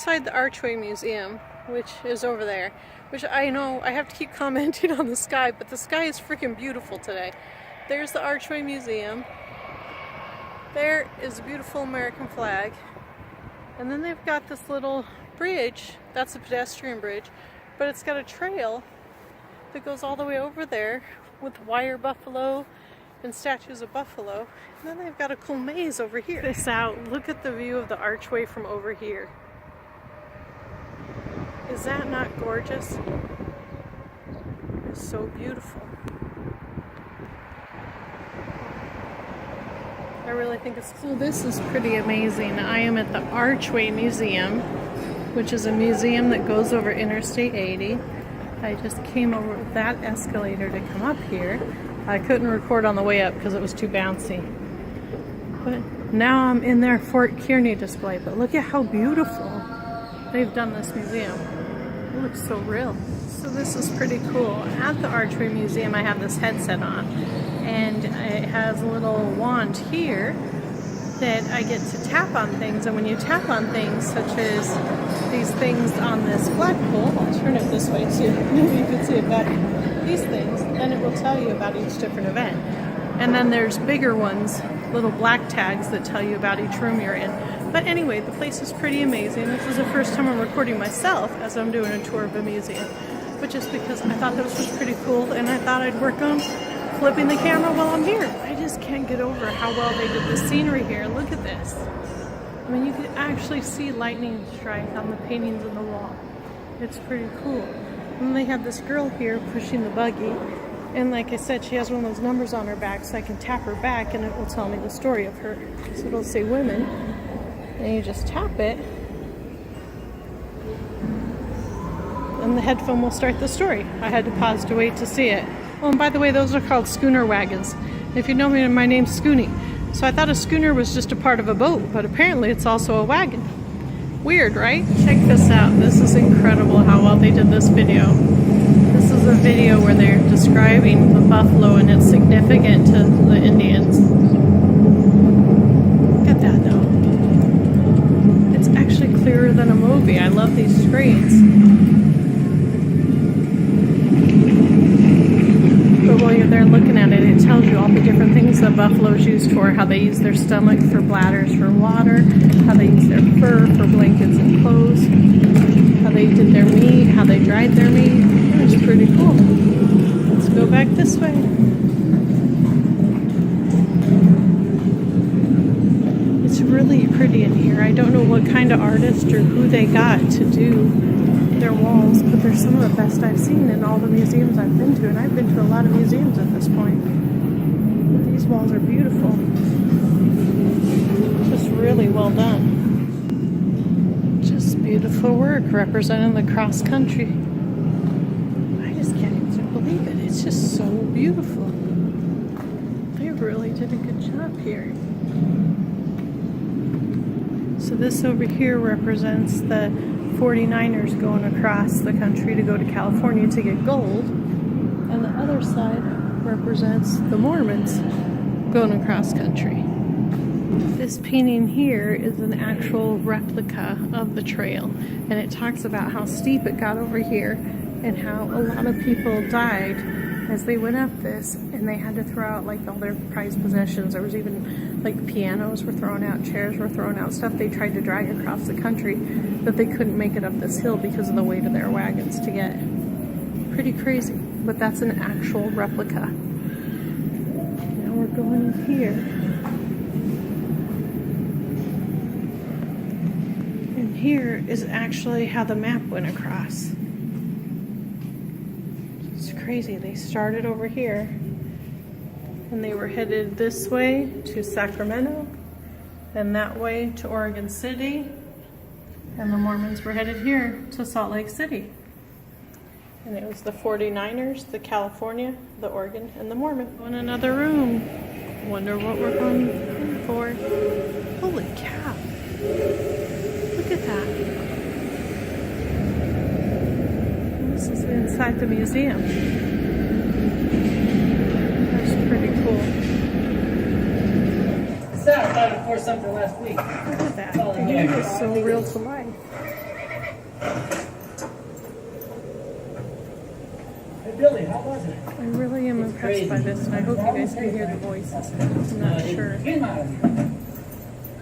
outside the Archway Museum, which is over there, which I know I have to keep commenting on the sky, but the sky is freaking beautiful today. There's the Archway Museum. There is a beautiful American flag. And then they've got this little bridge. That's a pedestrian bridge, but it's got a trail that goes all the way over there with wire buffalo and statues of buffalo. And then they've got a cool maze over here. Check this out. Look at the view of the archway from over here. Is that not gorgeous? It's so beautiful. I really think it's cool. This is pretty amazing. I am at the Archway Museum, which is a museum that goes over Interstate 80. I just came over that escalator to come up here. I couldn't record on the way up because it was too bouncy. But now I'm in their Fort Kearney display. But look at how beautiful they've done this museum. It looks so real. So this is pretty cool. At the Archery Museum, I have this headset on, and it has a little wand here that I get to tap on things. And when you tap on things, such as these things on this flagpole, I'll turn it this way so maybe you can see it better. These things, then it will tell you about each different event. And then there's bigger ones, little black tags that tell you about each room you're in. But anyway, the place is pretty amazing. This is the first time I'm recording myself as I'm doing a tour of a museum. But just because I thought this was pretty cool, and I thought I'd work on flipping the camera while I'm here. I just can't get over how well they did the scenery here. Look at this. I mean, you can actually see lightning strike on the paintings on the wall. It's pretty cool. And they have this girl here pushing the buggy. And like I said, she has one of those numbers on her back, so I can tap her back and it will tell me the story of her. So it'll say women. And you just tap it. And the headphone will start the story. I had to pause to wait to see it. Oh, and by the way, those are called schooner wagons. If you know me, my name's Schoonie. So I thought a schooner was just a part of a boat, but apparently it's also a wagon. Weird, right? Check this out. This is incredible how well they did this video. This is a video where they're describing the buffalo and it's significant to the Indians. Look at that though. It's actually clearer than a movie. I love these screens. But while you're there looking at it, it tells you all the different things that buffalo's used for, how they use their stomach for bladders for water, how they use their fur for blankets and clothes, how they did their meat, how they dried their meat. It was pretty cool. Let's go back this way. It's really pretty in here. I don't know what kind of artist or who they got to do their walls, but they're some of the best I've seen in all the museums I've been to, and I've been to a lot of museums at this point. But these walls are beautiful. Just really well done. Just beautiful work representing the cross country. I just can't even believe it. It's just so beautiful. They really did a good job here. So this over here represents the 49ers going across the country to go to California to get gold, and the other side represents the Mormons going across country. This painting here is an actual replica of the trail, and it talks about how steep it got over here and how a lot of people died as they went up this, and they had to throw out like all their prized possessions. There was even like pianos were thrown out, chairs were thrown out, stuff they tried to drag across the country, but they couldn't make it up this hill because of the weight of their wagons to get. Pretty crazy, but that's an actual replica. Now we're going in here. And here is actually how the map went across. Crazy. They started over here and they were headed this way to Sacramento and that way to Oregon City, and the Mormons were headed here to Salt Lake City. And it was the 49ers, the California, the Oregon, and the Mormon. In another room. Wonder what we're going for. Holy cow. Look at that. This is inside the museum. That's pretty cool. I thought I'd pour something last week. Look at that. It is so real to life. Hey Billy, how was it? I really am impressed by this, and I hope you guys can hear the voices. I'm not sure.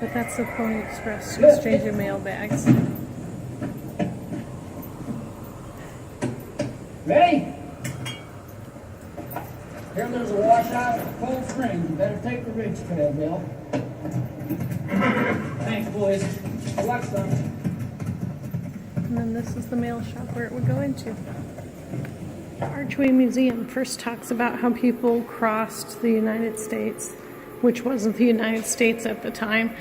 But that's the Pony Express, exchanging mail bags. Ready? Here there's a washout at Cold Springs. You better take the ridge trail, Bill. Thanks, boys. Good luck, son. And then this is the mail shop where it would go into. The Archway Museum first talks about how people crossed the United States, which wasn't the United States at the time.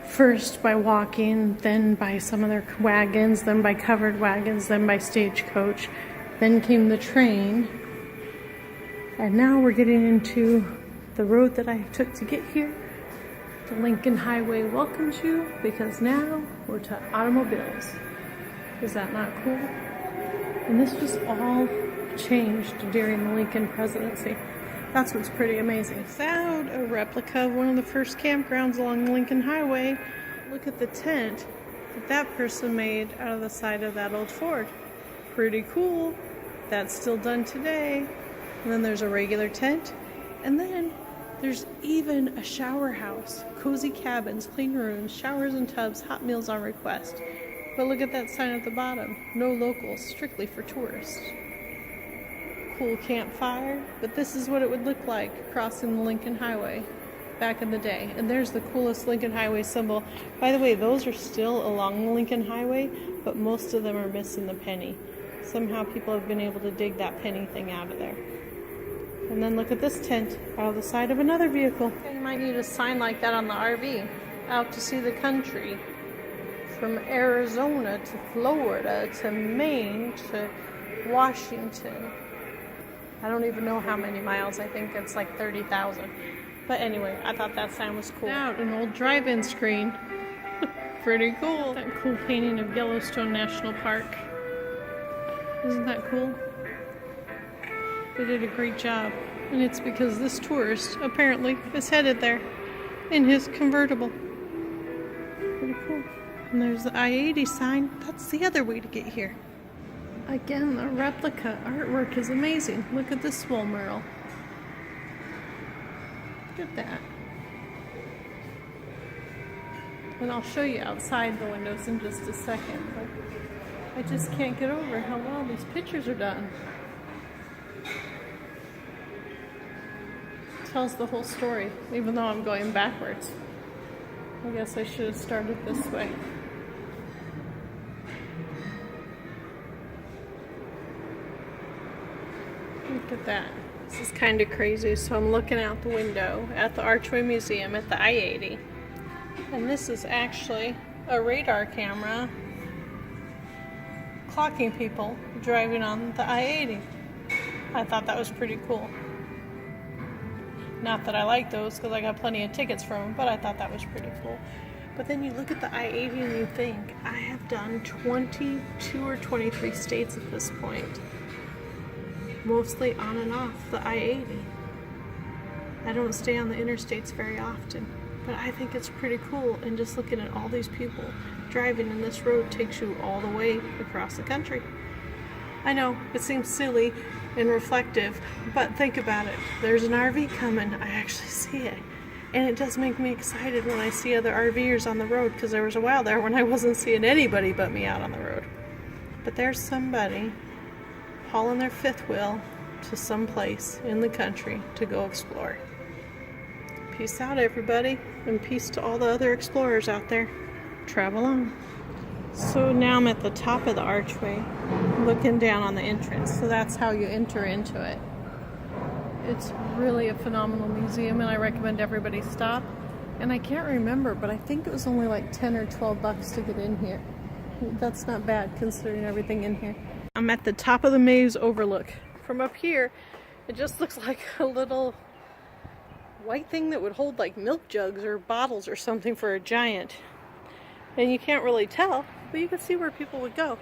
First by walking, then by some of their wagons, then by covered wagons, then by stagecoach. Then came the train. And now we're getting into the road that I took to get here. The Lincoln Highway welcomes you, because now we're to automobiles. Is that not cool? And this was all changed during the Lincoln presidency. That's what's pretty amazing. Found a replica of one of the first campgrounds along the Lincoln Highway. Look at the tent that person made out of the side of that old Ford. Pretty cool. That's still done today. And then there's a regular tent. And then there's even a shower house. Cozy cabins, clean rooms, showers and tubs, hot meals on request. But look at that sign at the bottom. No locals, strictly for tourists. Cool campfire. But this is what it would look like crossing the Lincoln Highway back in the day. And there's the coolest Lincoln Highway symbol. By the way, those are still along the Lincoln Highway, but most of them are missing the penny. Somehow people have been able to dig that penny thing out of there. And then look at this tent out of the side of another vehicle. You might need a sign like that on the RV. Out to see the country. From Arizona to Florida to Maine to Washington. I don't even know how many miles. I think it's like 30,000. But anyway, I thought that sign was cool. Out an old drive-in screen. Pretty cool. That cool painting of Yellowstone National Park. Isn't that cool? They did a great job. And it's because this tourist, apparently, is headed there in his convertible. Pretty cool. And there's the I-80 sign. That's the other way to get here. Again, the replica artwork is amazing. Look at this swole mural. Look at that. And I'll show you outside the windows in just a second. But I just can't get over how well these pictures are done. Tells the whole story, even though I'm going backwards. I guess I should have started this way. Look at that. This is kind of crazy. So I'm looking out the window at the Archway Museum at the I-80. And this is actually a radar camera clocking people driving on the I-80. I thought that was pretty cool. Not that I like those, because I got plenty of tickets from them, but I thought that was pretty cool. But then you look at the I-80 and you think, I have done 22 or 23 states at this point. Mostly on and off the I-80. I don't stay on the interstates very often, but I think it's pretty cool. And just looking at all these people driving in this road takes you all the way across the country. I know, it seems silly and reflective, but think about it. There's an RV coming. I actually see it. And it does make me excited when I see other RVers on the road, because there was a while there when I wasn't seeing anybody but me out on the road. But there's somebody hauling their fifth wheel to some place in the country to go explore. Peace out, everybody, and peace to all the other explorers out there. Travel on. So now I'm at the top of the archway, looking down on the entrance. So that's how you enter into it. It's really a phenomenal museum, and I recommend everybody stop. And I can't remember, but I think it was only like 10 or 12 bucks to get in here. That's not bad considering everything in here. I'm at the top of the maze overlook. From up here, it just looks like a little white thing that would hold like milk jugs or bottles or something for a giant. And you can't really tell, but you can see where people would go.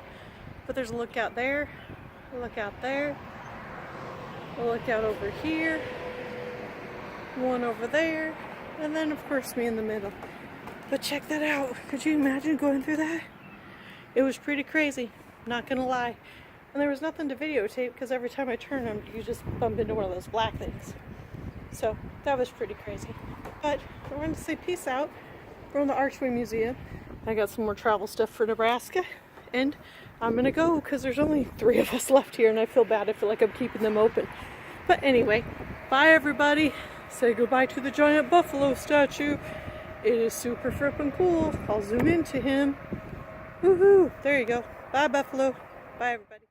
But there's a lookout there, a lookout there, a lookout over here, one over there, and then of course me in the middle. But check that out. Could you imagine going through that? It was pretty crazy, not gonna lie. And there was nothing to videotape because every time I turn them, you just bump into one of those black things. So that was pretty crazy. But I wanted to say peace out. We're in the Archway Museum. I got some more travel stuff for Nebraska. And I'm gonna go because there's only 3 of us left here and I feel bad. I feel like I'm keeping them open. But anyway, bye everybody. Say goodbye to the giant buffalo statue. It is super frippin' cool. I'll zoom into him. Woohoo! There you go. Bye buffalo. Bye everybody.